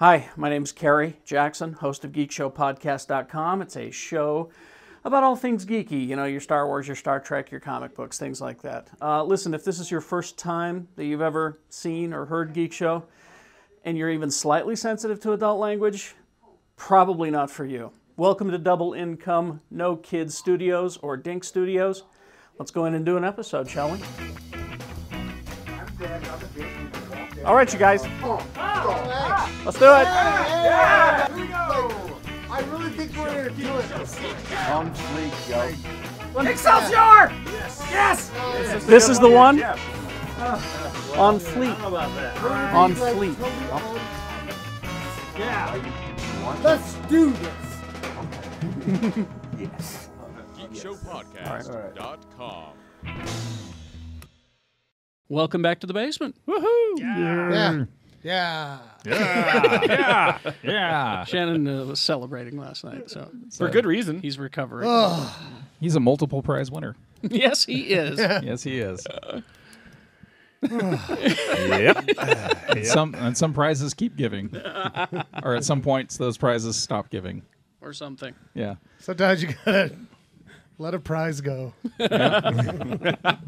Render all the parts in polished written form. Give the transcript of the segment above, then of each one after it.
Hi, my name's Kerry Jackson, host of GeekshowPodcast.com. It's a show about all things geeky, you know, your Star Wars, your Star Trek, your comic books, things like that. Listen, if this is your first time that you've ever seen or heard Geek Show, and you're even slightly sensitive to adult language, probably not for you. Welcome to Double Income No Kids Studios or Dink Studios. Let's go in and do an episode, shall we? All right, you guys. Let's do it. Yeah! Here we go. I really think we're going to do it. On fleek, yo. Excelsior! Yes! This is the one? On fleek. On fleek. Yeah. Let's do this. Yes. GeekshowPodcast.com. Welcome back to the basement. Woohoo! Yeah. Yeah. Shannon was celebrating last night, so For good reason. he's recovering. He's a multiple prize winner. Yes, he is. Yes, he is. Yep. And some prizes keep giving, or at some points those prizes stop giving. Or something. Yeah. Sometimes you got to let a prize go.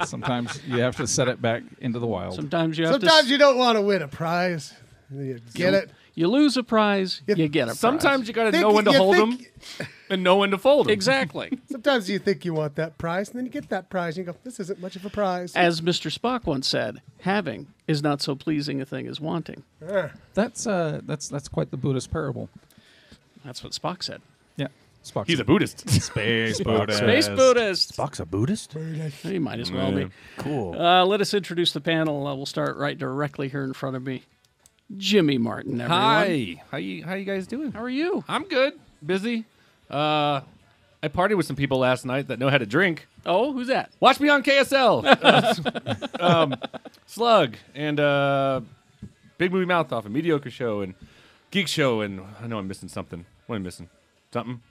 Sometimes you have to set it back into the wild. Sometimes you have Sometimes to... you don't want to win a prize. You get it. You lose a prize, you get a prize. Sometimes you got to Think- know when to you hold them think- and know when to fold them. Exactly. Sometimes you think you want that prize, and then you get that prize, and you go, this isn't much of a prize. As Mr. Spock once said, having is not so pleasing a thing as wanting. That's quite the Buddhist parable. That's what Spock said. Yeah. Spock's He's a Buddhist. space Buddhist. Space Buddhist. Spock's a Buddhist? He might as well be. Cool. Let us introduce the panel. We'll start right directly here in front of me. Jimmy Martin, everyone. Hi. How you guys doing? How are you? I'm good. Busy. I partied with some people last night that know how to drink. Oh, who's that? Watch me on KSL. Slug and Big Movie Mouth Off and Mediocre Show and Geek Show and I know I'm missing something. What am I missing? Something?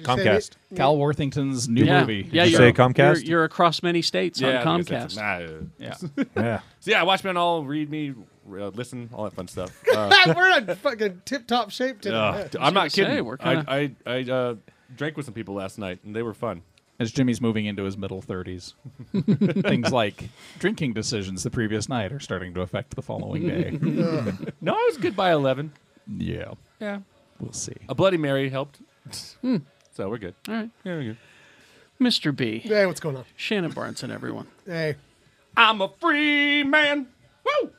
Comcast. Cal Worthington's new movie. Yeah, Did you you're, say Comcast? You're across many states on I think I said Comcast. something. Yeah. Yeah. So yeah, watch me on all, read me, listen, all that fun stuff. We're in fucking tip-top shape today. I'm not say, kidding. we're kinda- I drank with some people last night, and they were fun. As Jimmy's moving into his middle 30s, things like drinking decisions the previous night are starting to affect the following day. No, I was good by 11. Yeah. Yeah. We'll see. A Bloody Mary helped. So we're good. All right. Yeah, we're good. Mr. B. Hey, what's going on? Shannon Barneson, everyone. Hey. I'm a free man. Woo!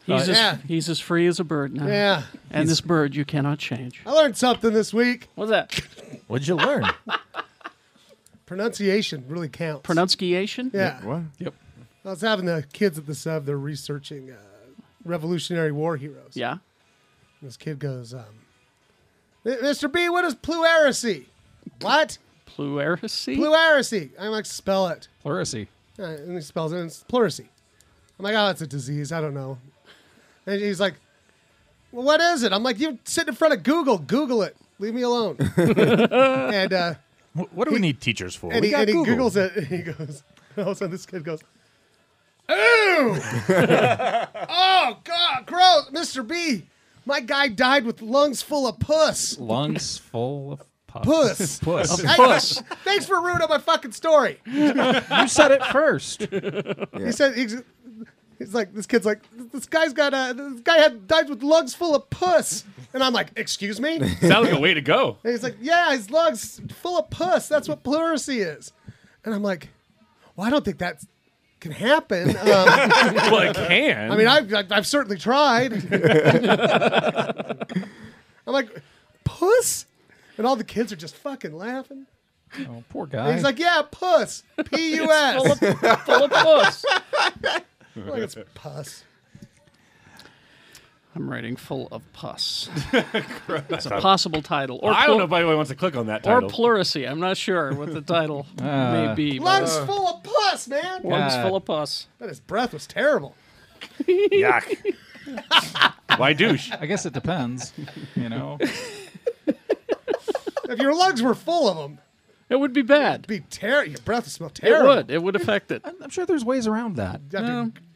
He's as free as a bird now. Yeah. And this bird you cannot change. I learned something this week. What's that? What'd you learn? Pronunciation really counts. Pronunciation? Yeah. What? Yep. I was having the kids at the sub. They're researching Revolutionary War heroes. Yeah. This kid goes, Mr. B, what is pleurisy? What? Pleurisy? Pleurisy. I'm like, spell it. Pleurisy. And he spells it, and it's pleurisy. I'm like, oh, it's a disease. I don't know. And he's like, well, what is it? I'm like, you sit in front of Google. Google it. Leave me alone. And What do we need teachers for? and We he got Google. Googles it. And he goes, all of a sudden this kid goes, ooh! Oh, God, gross. Mr. B, my guy died with lungs full of puss. Lungs full of pus. Puss. Puss. Hey, thanks for ruining my fucking story. You said it first. He said, he's like, this kid's like, this guy died with lungs full of puss. And I'm like, excuse me? And Sounds like a way to go. he's like, yeah, his lungs full of puss. That's what pleurisy is. And I'm like, well, I don't think that can happen. Well, it can. I mean, I've certainly tried. I'm like, puss? And all the kids are just fucking laughing. Oh, poor And guy. he's like, yeah, puss. P-U-S. Full of puss. Like it's pus. I'm writing full of pus. It's a possible title. Or I don't know if anybody wants to click on that Or title. pleurisy. I'm not sure what the title may be. but Lungs full of pus, man. lungs God. full of pus. But his breath was terrible. Yuck. Why douche? I guess it depends. You know. If your lungs were full of them, It would be bad. it'd be terrible. Your breath would smell It terrible. would. It would affect it. I'm sure there's ways around that.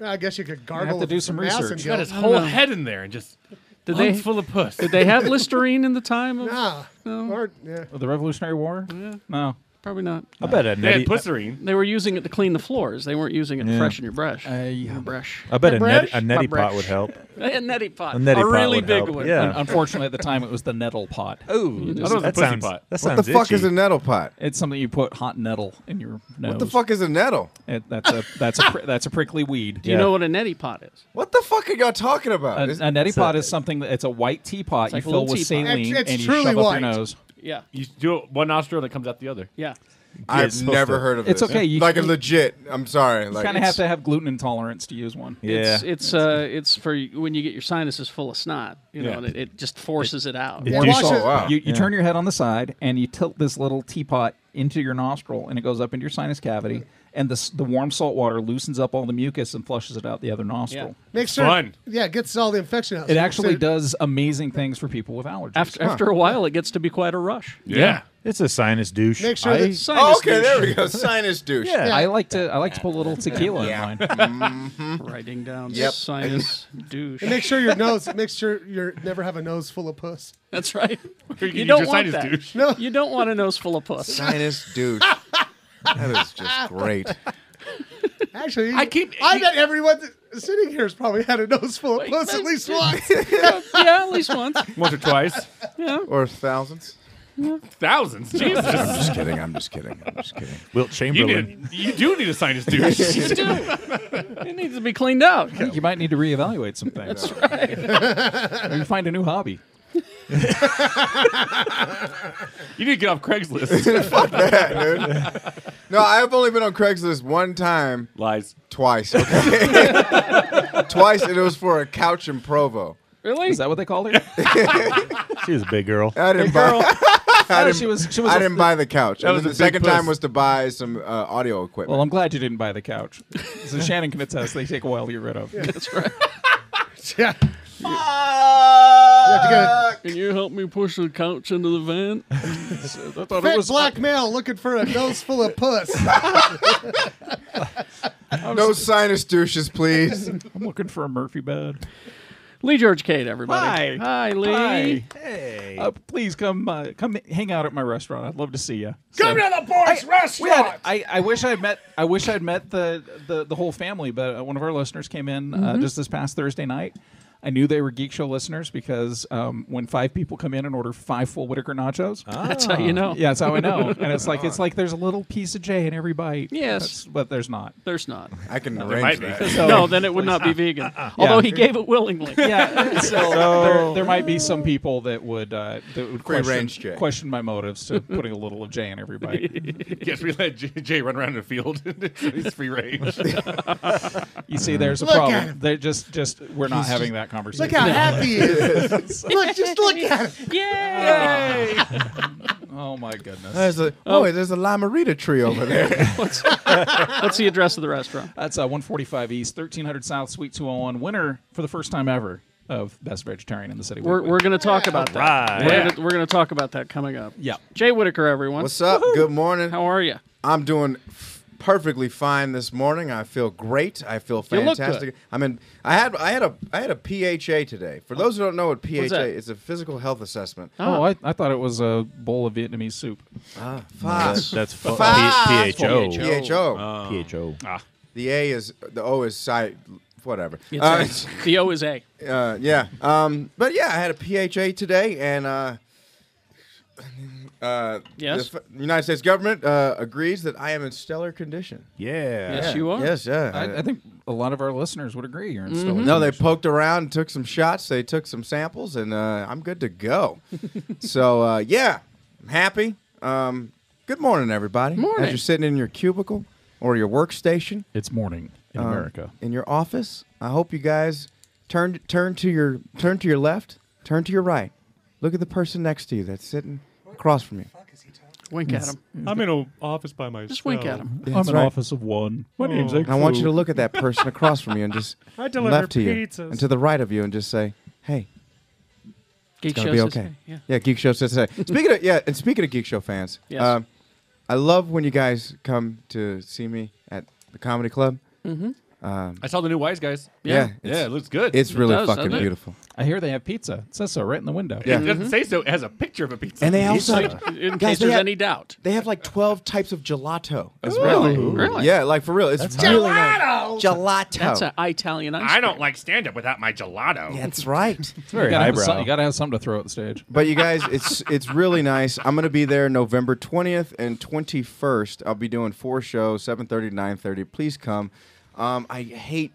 I guess you could gargle. have to do some with acid research. and Got go, his whole head in there and just Did Lungs they full of puss. did they have Listerine in the time? Of, Nah. No. Or, yeah. The Revolutionary War? Yeah. No. Probably not. I bet a They had neti, pusserine. They were using it to clean the floors. They weren't using it to Yeah. freshen your brush. Yeah. Your brush. I bet a Brush? neti My pot brush. would help. A neti pot. A neti pot really would big help. one. Yeah. Unfortunately, at the time, it was the nettle pot. Oh, I thought it was a that pussy sounds. pot. That What sounds the fuck itchy. is a nettle pot? It's something you put hot nettle in your nose. What the fuck is a nettle? That's a prickly weed. Do you know what a neti pot is? What the fuck are y'all talking about? A neti It's pot a- is something that it's a white teapot like you a fill little with teapot. saline It's and you truly shove up white. your nose. Yeah. You do it one nostril that comes out the other. Yeah. I've supposed never to- heard of It's this. okay, you like a can- legit. I'm sorry. You Like kind of have to have gluten intolerance to use one. Yeah. It's for when you get your sinuses full of snot, you know, Yeah. and it just forces it out. It Yeah, douche- watch Oh it. wow. You turn your head on the side and you tilt this little teapot into your nostril and it goes up into your sinus cavity and the warm salt water loosens up all the mucus and flushes it out the other nostril. Yeah. Make sure. Fun. Yeah, it gets all the infection out. It So- actually so- does amazing things for people with allergies. After a while, it gets to be quite a rush. Yeah. It's a sinus douche. Make sure I- that. Sinus Oh, okay, douche. there we go. Sinus douche. Yeah. Yeah. I like to put a little tequila in mine. Writing down Yep. sinus douche. And make sure your nose. Make sure you never have a nose full of puss. That's right. You can You use don't your want sinus that. douche. No. You don't want a nose full of puss. Sinus douche. That is just great. Actually, I keep- I bet everyone sitting here has probably had a nose full of puss at least once. Yeah, at least once. Once or twice. Or thousands. Thousands. Jesus. I'm just kidding. I'm just kidding. I'm just kidding. Wilt Chamberlain. You do need a sinus douche. You do. It needs to be cleaned out. I think you might need to reevaluate some things. That's right. Maybe find a new hobby. You need to get off Craigslist. Fuck that, dude. No, I've only been on Craigslist one time. Lies. Twice. Okay. Twice, and it was for a couch in Provo. Really? Is that what they called her? She was a big girl. I didn't buy. I didn't, she was I didn't buy the couch. That And was then a the big second time puss. was to buy some audio equipment. Well, I'm glad you didn't buy the couch. So Shannon can attest they take a while to get rid of. That's right. Yeah. Fuck! have to get Can you help me push the couch into the van? I thought Fat black male looking for a nose full of puss. No sinus douches, please. I'm looking for a Murphy bed. Lee George Cade, everybody. Hi. Hi, Lee. Hi. Hey. Please come hang out at my restaurant. I'd love to see you. Come to the boys' restaurant. I wish I'd met the whole family, but one of our listeners came in just this past Thursday night. I knew they were Geek Show listeners because when 5 people come in and order 5 full Whitaker nachos, That's how you know. yeah, that's how I know. And it's like there's a little piece of J in every bite. Yes. but there's not. There's not. I can might arrange be. that. So, No, then it would not be vegan. Although he gave it willingly. yeah, so there might be some people that would Free-range J. question my motives to putting a little of J in every bite. Yes, we let Jay run around in the field. So he's free range. You see, there's a Look at problem. him. They're just we're not having that conversation. Look how happy he is. Look, just look at him. Yay! Oh my goodness. There's a there's a limerita tree over there. What's the address of the restaurant? That's 145 East, 1300 South, Suite 201. Winner for the first time ever of Best Vegetarian in the City. We're going to talk about that. Right. We're going to talk about that coming up. Yeah. Jay Whitaker, everyone. What's up? Good morning. How are you? I'm doing perfectly fine this morning. I feel great. I feel You look fantastic. I had a PHA today. For those who don't know what PHA that? is, a physical health assessment. Oh, I thought it was a bowl of Vietnamese soup. That's PHO. PHO. PHO. The O is whatever. It's the O is A. Yeah. But yeah, I had a PHA today, and Yes? the United States government agrees that I am in stellar condition. Yeah. Yes, you are. Yes, yeah. I think a lot of our listeners would agree you're in stellar No, they condition. poked around, took some shots, they took some samples, and I'm good to go. So, yeah, I'm happy. Good morning, everybody. Morning. As you're sitting in your cubicle or your workstation It's morning in America. in your office, I hope you guys turn to your left, turn to your right. Look at the person next to you that's sitting across from you. Wink at him. I'm in an office by myself. Just wink at him. That's I'm right. an office of one. My name's And I want you to look at that person across from you and just I deliver left to you pizzas. and to the right of you and just say, "Hey, Geek gonna Show be says okay." hey. Yeah. Yeah, Geek Show says today. Speaking of Geek Show fans, Yes. I love when you guys come to see me at the comedy club. Mm-hmm. I saw the new Wise Guys. Yeah, Yeah, it looks good. it's really does, fucking doesn't it? beautiful. I hear they have pizza. It says so right in the window. Yeah. It doesn't say so. It has a picture of a pizza. And they also In Guys, case they there's have- any doubt. they have like 12 types of gelato as Really? well. Really? Yeah, like for real. It's really gelato. Gelato. That's an Italian ice I don't cream. like stand-up without my gelato. That's right. It's very You gotta, highbrow. you gotta have something to throw at the stage. But you guys, it's really nice. I'm gonna be there November 20th and 21st. I'll be doing 4 shows, 7:30 to 9:30. Please come. I hate.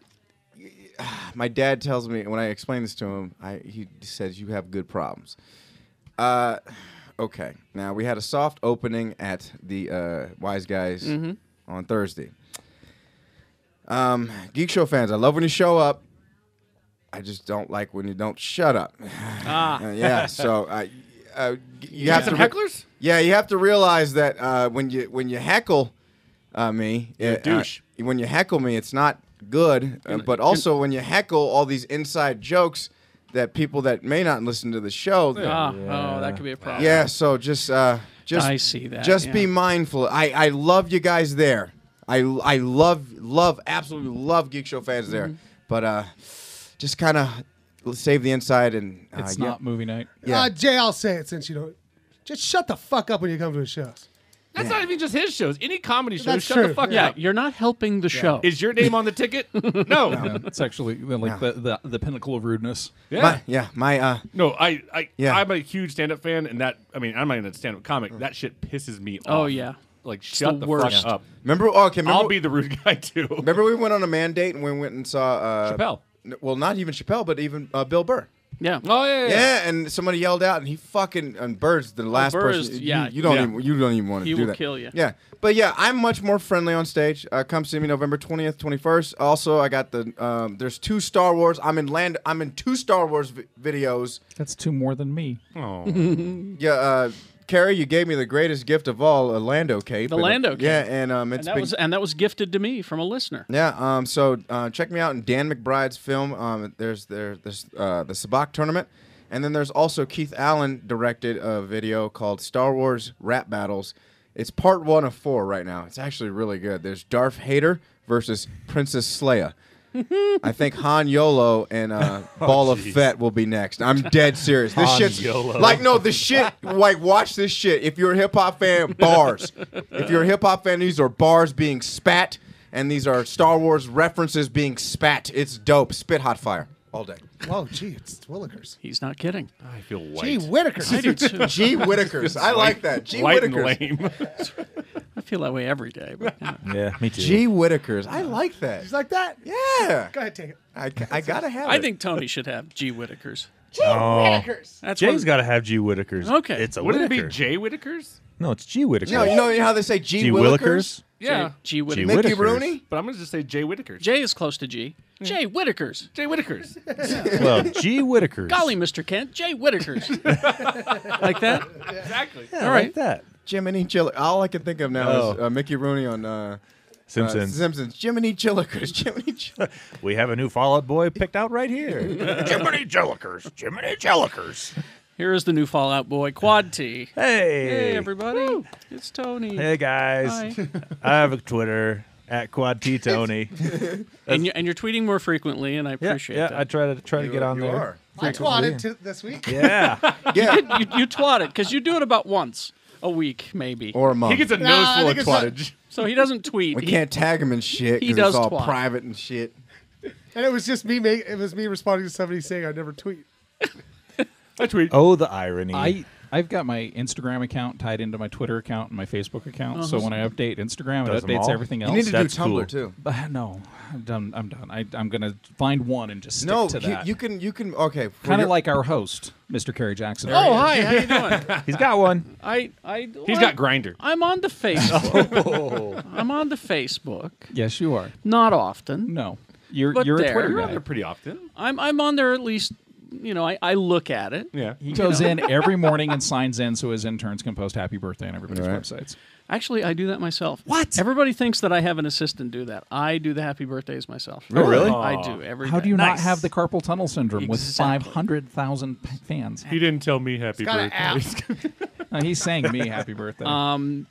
My dad tells me when I explain this to him, he says you have good problems. Okay. Now we had a soft opening at the Wise Guys on Thursday. Geek Show fans, I love when you show up. I just don't like when you don't shut up. Yeah. So you have Some to hecklers? Yeah, you have to realize that when you heckle me, You're a douche. When you heckle me, it's not good. But also when you heckle all these inside jokes that people that may not listen to the show. Oh, that could be a problem. Yeah, so just I see that. Just yeah. be mindful. I love you guys there. I absolutely love Geek Show fans there. But just kind of save the inside and It's not movie night. Yeah. Jay, I'll say it since you don't. Just shut the fuck up when you come to the shows. That's not even just his shows. Any comedy show, That's shut the true. fuck Yeah, up. you're not helping the show. Is your name on the ticket? No. Yeah, it's actually like the pinnacle of rudeness. Yeah. My No, Yeah. I'm a huge stand-up fan, and that, I mean, I'm not even a stand-up comic. That shit pisses me off. Oh, yeah. Like, shut the the worst. fuck up. remember I'll be the rude guy, too. remember we went on a mandate and we went and saw Chappelle. Well, not even Chappelle, but even Bill Burr. Yeah. Oh, yeah. Yeah, and somebody yelled out, and he fucking and Burr's the last Burr's- person. yeah. you don't Yeah. even want to He do will that. kill you. Yeah, but yeah, I'm much more friendly on stage. Come see me November 20th, 21st. Also, I got the there's 2 Star Wars. I'm in 2 Star Wars videos. That's 2 more than me. Oh. Yeah, Kerry, you gave me the greatest gift of all, a Lando cape. The Lando cape. Yeah, and it's been, that was gifted to me from a listener. yeah. So check me out in Dan McBride's film. There's the Sabak tournament, and then there's also Keith Allen directed a video called Star Wars Rap Battles. It's part 1 of 4 right now. It's actually really good. There's Darth Hader versus Princess Leia. I think Han Yolo and Ball of Fett will be next. I'm dead serious. This Han shit's Yolo. like the shit. Like watch this shit. If you're a hip hop fan, bars. If you're a hip hop fan, these are bars being spat, and these are Star Wars references being spat. It's dope. Spit hot fire all day. Oh, gee, it's Willikers. He's not kidding. I feel white. Gee, Whitakers. I do too. G Whitakers. I like that. G White and Whitakers. lame. I feel that way every day. But, yeah. Yeah, me too. G Whitakers. I like that. Just like that? Yeah. Go ahead, take it. I gotta have it. I think Tony should have G. Whitakers. Oh, That's Jay's what- got to have G. Whitakers. Okay. It's a Wouldn't it Whitaker. be Jay Whitakers? No, it's G. Whitakers. No, you know how they say G, G. Willikers? Willikers? Yeah. G. Whitakers. G. Mickey Whitakers. Rooney? But I'm going to just say Jay Whitakers. J is close to G. J. Whitakers. Jay Whitakers. Well, G. Whitakers. Golly, Mr. Kent. J. Whitakers. Like that? Exactly. Yeah, All I right. like that. Jiminy Chill. All I can think of now is Mickey Rooney on Simpsons. Simpsons. Jiminy Chillikers. Jiminy Chill. We have a new Fall Out Boy picked out right here. Jiminy Jellikers. Jiminy Jellikers. Here is the new Fallout Boy, Quad T. Hey. Hey, everybody. It's Tony. Hey, guys. Hi. I have a Twitter at Quad T Tony. And you're tweeting more frequently, and I Yeah, appreciate yeah. that. I try to get on You there. are. I twatted this week. Yeah. Yeah. You twat it, because you do it about once a week, maybe. Or a month. He gets a Nah, nose I full of think it's not- twattage. So he doesn't tweet. we He- can't tag him and shit he because does it's all twat. private and shit. And it was just me. It was me responding to somebody saying I never tweet. I tweet. Oh, the irony. I've got my Instagram account tied into my Twitter account and my Facebook account. So when I update Instagram, Does it them updates all? everything else. You need to That's do Tumblr cool. too. No, I'm done. I'm gonna find one and just stick No, to that. you can. Okay. for Kind of your- like our host, Mr. Kerry Jackson. Oh, hi. How you doing? He's got one. He's got Grinder. I'm on the Facebook. I'm on the Facebook. Yes, you are. Not often. No, you're But a there. Twitter You're on guy. there pretty often. I'm on there at least. I look at it. Yeah. He goes in every morning and signs in so his interns can post happy birthday on everybody's Right. websites. Actually, I do that myself. What? Everybody thinks that I have an assistant do that. I do the happy birthdays myself. Oh, really? I do every How day. do you not Nice. have the carpal tunnel syndrome with Exactly. 500,000 fans? He didn't tell me happy got an birthday. He's saying me happy birthday.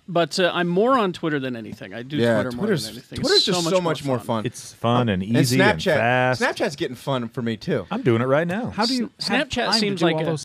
But I'm more on Twitter than anything. I do Twitter more than anything. Twitter's just so much more fun. It's fun and easy and Snapchat. fast. Snapchat's getting fun for me too. I'm doing it right now. How do you Snapchat have time seems to do like all a- those